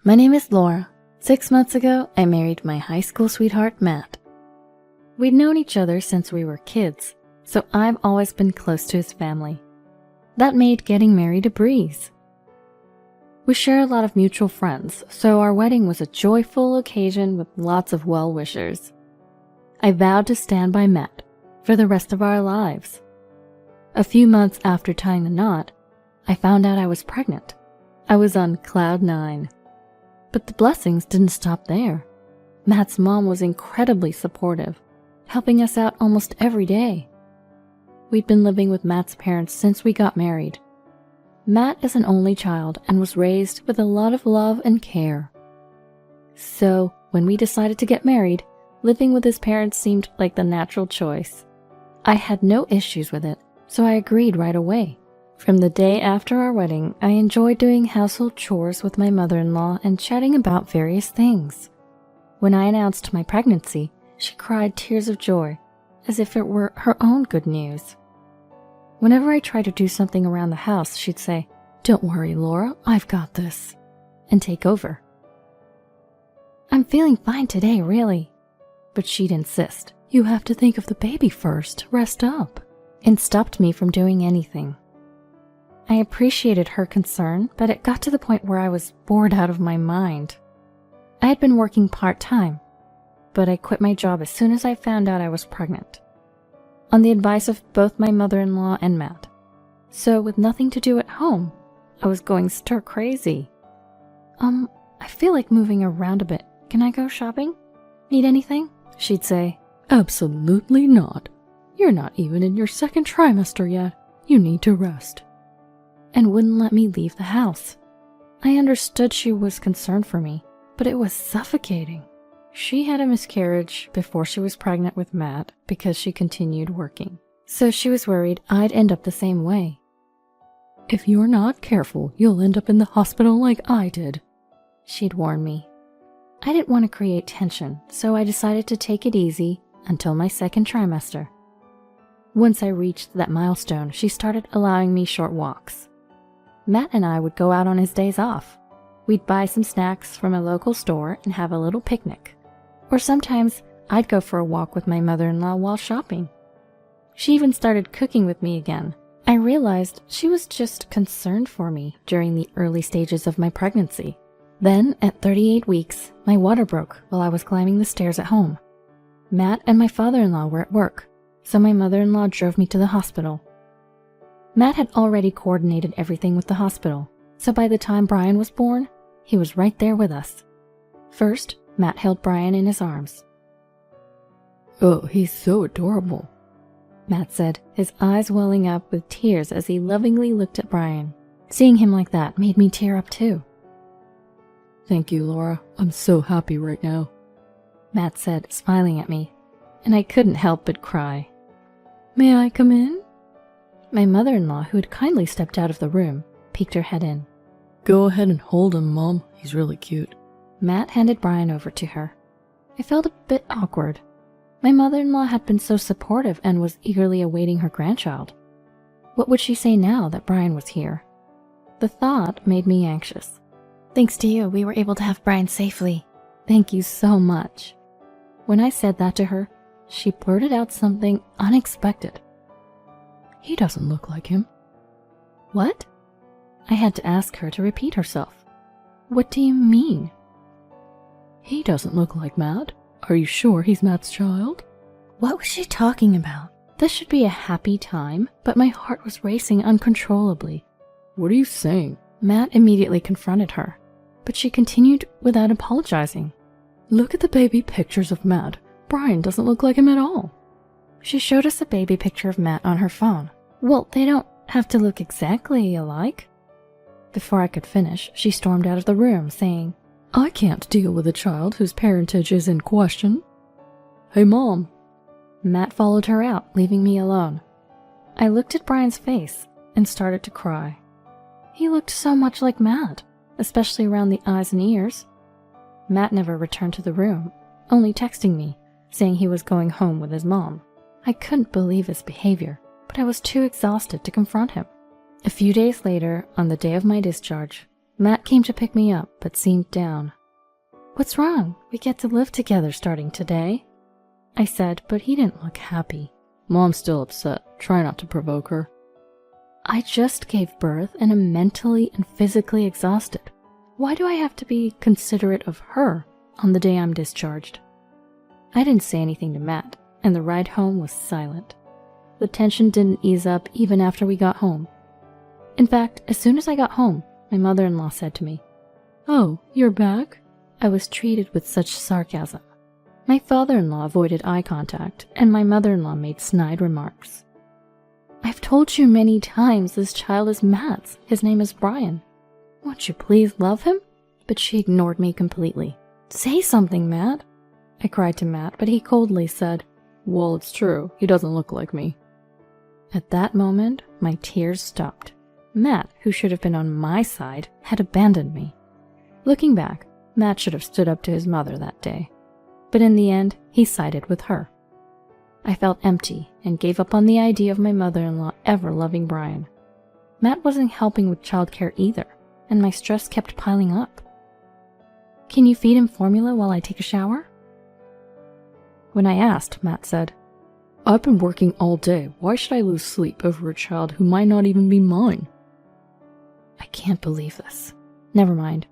My name is Laura. 6 months ago, I married my high school sweetheart, Matt. We'd known each other since we were kids, so I've always been close to his family. That made getting married a breeze. We share a lot of mutual friends, so our wedding was a joyful occasion with lots of well-wishers. I vowed to stand by Matt for the rest of our lives. A few months after tying the knot, I found out I was pregnant. I was on cloud 9. But the blessings didn't stop there. Matt's mom was incredibly supportive, helping us out almost every day. We'd been living with Matt's parents since we got married. Matt is an only child and was raised with a lot of love and care. So, when we decided to get married, living with his parents seemed like the natural choice. I had no issues with it, so I agreed right away. From the day after our wedding, I enjoyed doing household chores with my mother-in-law and chatting about various things. When I announced my pregnancy, she cried tears of joy, as if it were her own good news. Whenever I tried to do something around the house, she'd say, "Don't worry, Laura, I've got this," and take over. "I'm feeling fine today, really." But she'd insist, "You have to think of the baby first, rest up," and stopped me from doing anything. I appreciated her concern, but it got to the point where I was bored out of my mind. I had been working part-time, but I quit my job as soon as I found out I was pregnant, on the advice of both my mother-in-law and Matt. So with nothing to do at home, I was going stir-crazy. I feel like moving around a bit. Can I go shopping? Need anything?" She'd say, "Absolutely not. You're not even in your second trimester yet. You need to rest," and wouldn't let me leave the house. I understood she was concerned for me, but it was suffocating. She had a miscarriage before she was pregnant with Matt because she continued working, so she was worried I'd end up the same way. "If you're not careful, you'll end up in the hospital like I did," she'd warn me. I didn't want to create tension, so I decided to take it easy until my second trimester. Once I reached that milestone, she started allowing me short walks. Matt and I would go out on his days off. We'd buy some snacks from a local store and have a little picnic. Or sometimes I'd go for a walk with my mother-in-law while shopping. She even started cooking with me again. I realized she was just concerned for me during the early stages of my pregnancy. Then, at 38 weeks, my water broke while I was climbing the stairs at home. Matt and my father-in-law were at work, so my mother-in-law drove me to the hospital. Matt had already coordinated everything with the hospital, so by the time Brian was born, he was right there with us. First, Matt held Brian in his arms. "Oh, he's so adorable," Matt said, his eyes welling up with tears as he lovingly looked at Brian. Seeing him like that made me tear up too. "Thank you, Laura. I'm so happy right now," Matt said, smiling at me, and I couldn't help but cry. "May I come in?" My mother-in-law, who had kindly stepped out of the room, peeked her head in. "Go ahead and hold him, Mom. He's really cute." Matt handed Brian over to her. I felt a bit awkward. My mother-in-law had been so supportive and was eagerly awaiting her grandchild. What would she say now that Brian was here? The thought made me anxious. "Thanks to you, we were able to have Brian safely. Thank you so much." When I said that to her, she blurted out something unexpected. "He doesn't look like him." "What?" I had to ask her to repeat herself. "What do you mean?" "He doesn't look like Matt. Are you sure he's Matt's child?" What was she talking about? This should be a happy time, but my heart was racing uncontrollably. "What are you saying?" Matt immediately confronted her, but she continued without apologizing. "Look at the baby pictures of Matt. Brian doesn't look like him at all." She showed us a baby picture of Matt on her phone. "Well, they don't have to look exactly alike." Before I could finish, she stormed out of the room, saying, "I can't deal with a child whose parentage is in question." "Hey, Mom." Matt followed her out, leaving me alone. I looked at Brian's face and started to cry. He looked so much like Matt, especially around the eyes and ears. Matt never returned to the room, only texting me, saying he was going home with his mom. I couldn't believe his behavior, but I was too exhausted to confront him. A few days later, on the day of my discharge, Matt came to pick me up, but seemed down. "What's wrong? We get to live together starting today," I said, but he didn't look happy. "Mom's still upset. Try not to provoke her." I just gave birth and am mentally and physically exhausted. Why do I have to be considerate of her on the day I'm discharged? I didn't say anything to Matt, and the ride home was silent. The tension didn't ease up even after we got home. In fact, as soon as I got home, my mother-in-law said to me, "Oh, you're back?" I was treated with such sarcasm. My father-in-law avoided eye contact, and my mother-in-law made snide remarks. "I've told you many times this child is Matt's. His name is Brian. Won't you please love him?" But she ignored me completely. "Say something, Matt," I cried to Matt, but he coldly said, "Well, it's true. He doesn't look like me." At that moment, my tears stopped. Matt, who should have been on my side, had abandoned me. Looking back, Matt should have stood up to his mother that day. But in the end, he sided with her. I felt empty and gave up on the idea of my mother-in-law ever loving Brian. Matt wasn't helping with childcare either, and my stress kept piling up. "Can you feed him formula while I take a shower?" When I asked, Matt said, "I've been working all day. Why should I lose sleep over a child who might not even be mine?" I can't believe this. Never mind.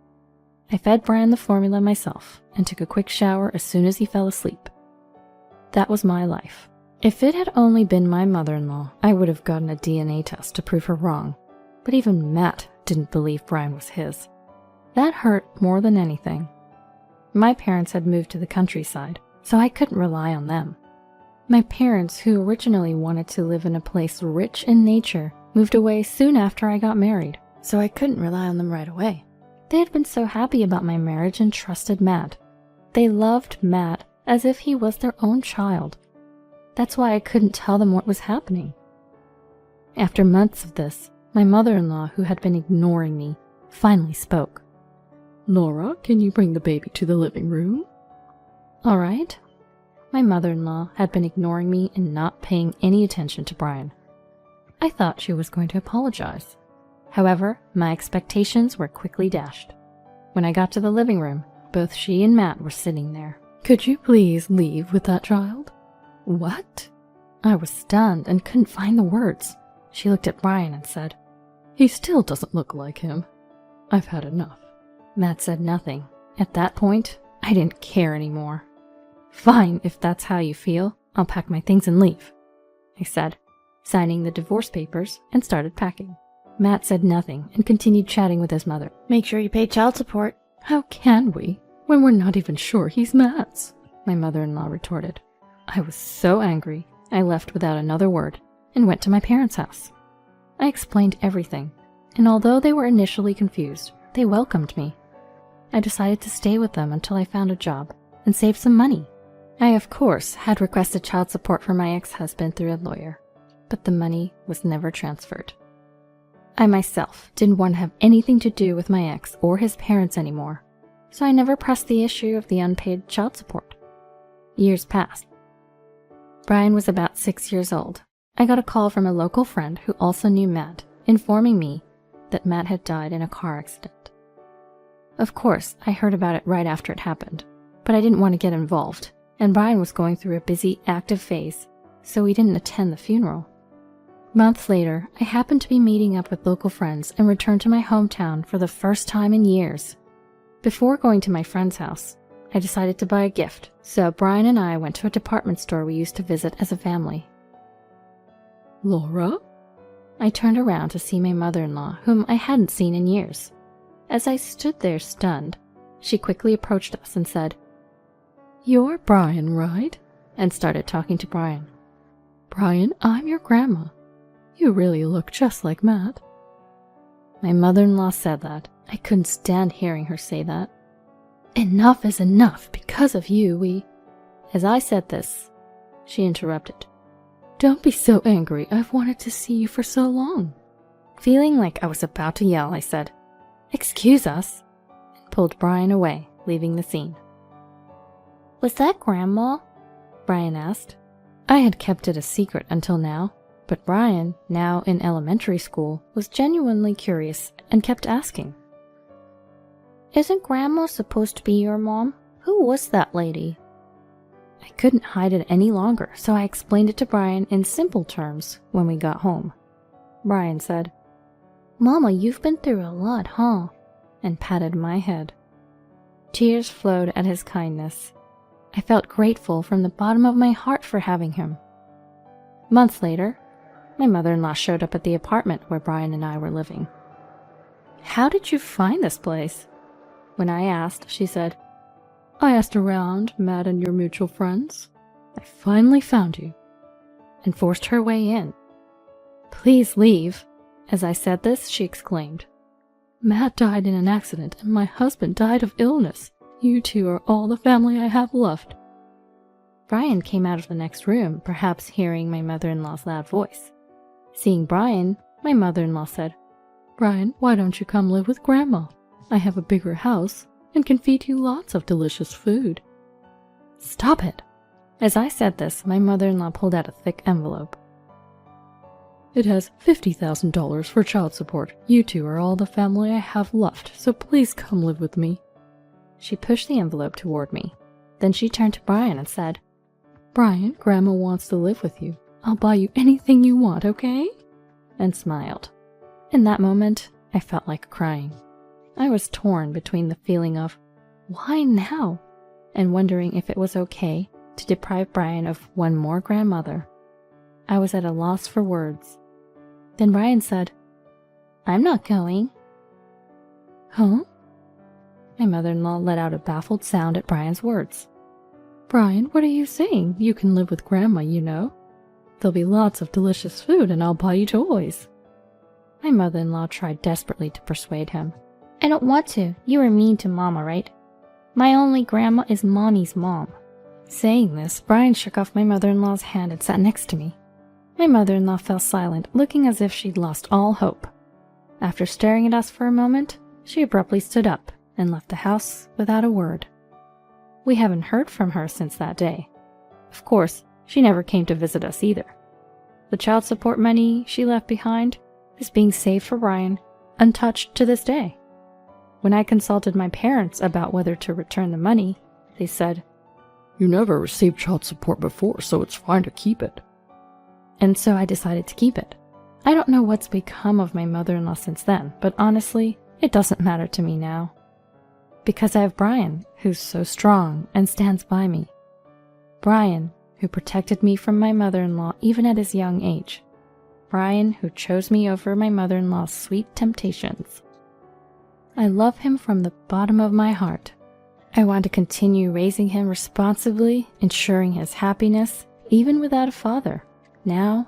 I fed Brian the formula myself and took a quick shower as soon as he fell asleep. That was my life. If it had only been my mother-in-law, I would have gotten a DNA test to prove her wrong. But even Matt didn't believe Brian was his. That hurt more than anything. My parents had moved to the countryside, so I couldn't rely on them. My parents, who originally wanted to live in a place rich in nature, moved away soon after I got married, so I couldn't rely on them right away. They had been so happy about my marriage and trusted Matt. They loved Matt as if he was their own child. That's why I couldn't tell them what was happening. After months of this, my mother-in-law, who had been ignoring me, finally spoke. "Laura, can you bring the baby to the living room?" "All right." My mother-in-law had been ignoring me and not paying any attention to Brian. I thought she was going to apologize. However, my expectations were quickly dashed. When I got to the living room, both she and Matt were sitting there. "Could you please leave with that child?" "What?" I was stunned and couldn't find the words. She looked at Brian and said, "He still doesn't look like him. I've had enough." Matt said nothing. At that point, I didn't care anymore. "Fine, if that's how you feel, I'll pack my things and leave," I said, signing the divorce papers and started packing. Matt said nothing and continued chatting with his mother. "Make sure you pay child support." "How can we, when we're not even sure he's Matt's?" my mother-in-law retorted. I was so angry, I left without another word and went to my parents' house. I explained everything, and although they were initially confused, they welcomed me. I decided to stay with them until I found a job and save some money. I, of course, had requested child support for my ex-husband through a lawyer, but the money was never transferred. I myself didn't want to have anything to do with my ex or his parents anymore, so I never pressed the issue of the unpaid child support. Years passed. Brian was about 6 years old. I got a call from a local friend who also knew Matt, informing me that Matt had died in a car accident. Of course, I heard about it right after it happened, but I didn't want to get involved, and Brian was going through a busy, active phase, so we didn't attend the funeral. Months later, I happened to be meeting up with local friends and returned to my hometown for the first time in years. Before going to my friend's house, I decided to buy a gift, so Brian and I went to a department store we used to visit as a family. "Laura?" I turned around to see my mother-in-law, whom I hadn't seen in years. As I stood there stunned, she quickly approached us and said, "You're Brian, right?" and started talking to Brian. "Brian, I'm your grandma. You really look just like Matt." My mother-in-law said that. I couldn't stand hearing her say that. "Enough is enough. Because of you, we—" As I said this, she interrupted. "Don't be so angry. I've wanted to see you for so long." Feeling like I was about to yell, I said, "Excuse us," and pulled Brian away, leaving the scene. "Was that Grandma?" Brian asked. I had kept it a secret until now, but Brian, now in elementary school, was genuinely curious and kept asking. "Isn't Grandma supposed to be your mom? Who was that lady?" I couldn't hide it any longer, so I explained it to Brian in simple terms when we got home. Brian said, "Mama, you've been through a lot, huh?" and patted my head. Tears flowed at his kindness. I felt grateful from the bottom of my heart for having him. Months later, my mother-in-law showed up at the apartment where Brian and I were living. "How did you find this place?" When I asked, she said, "I asked around, Matt and your mutual friends. I finally found you," and forced her way in. "Please leave." As I said this, she exclaimed, "Matt died in an accident and my husband died of illness. You two are all the family I have left." Brian came out of the next room, perhaps hearing my mother-in-law's loud voice. Seeing Brian, my mother-in-law said, "Brian, why don't you come live with Grandma? I have a bigger house and can feed you lots of delicious food." "Stop it!" As I said this, my mother-in-law pulled out a thick envelope. "It has $50,000 for child support. You two are all the family I have left, so please come live with me." She pushed the envelope toward me. Then she turned to Brian and said, "Brian, Grandma wants to live with you. I'll buy you anything you want, okay?" and smiled. In that moment, I felt like crying. I was torn between the feeling of, why now? And wondering if it was okay to deprive Brian of one more grandmother. I was at a loss for words. Then Brian said, "I'm not going." "Huh?" My mother-in-law let out a baffled sound at Brian's words. "Brian, what are you saying? You can live with Grandma, you know. There'll be lots of delicious food and I'll buy you toys." My mother-in-law tried desperately to persuade him. "I don't want to. You were mean to Mama, right? My only grandma is Mommy's mom." Saying this, Brian shook off my mother-in-law's hand and sat next to me. My mother-in-law fell silent, looking as if she'd lost all hope. After staring at us for a moment, she abruptly stood up and left the house without a word. We haven't heard from her since that day. Of course, she never came to visit us either. The child support money she left behind is being saved for Brian, untouched to this day. When I consulted my parents about whether to return the money, they said, "You never received child support before, so it's fine to keep it." And so I decided to keep it. I don't know what's become of my mother-in-law since then, but honestly, it doesn't matter to me now. Because I have Brian, who's so strong and stands by me. Brian, who protected me from my mother-in-law even at his young age. Brian, who chose me over my mother-in-law's sweet temptations. I love him from the bottom of my heart. I want to continue raising him responsibly, ensuring his happiness, even without a father, now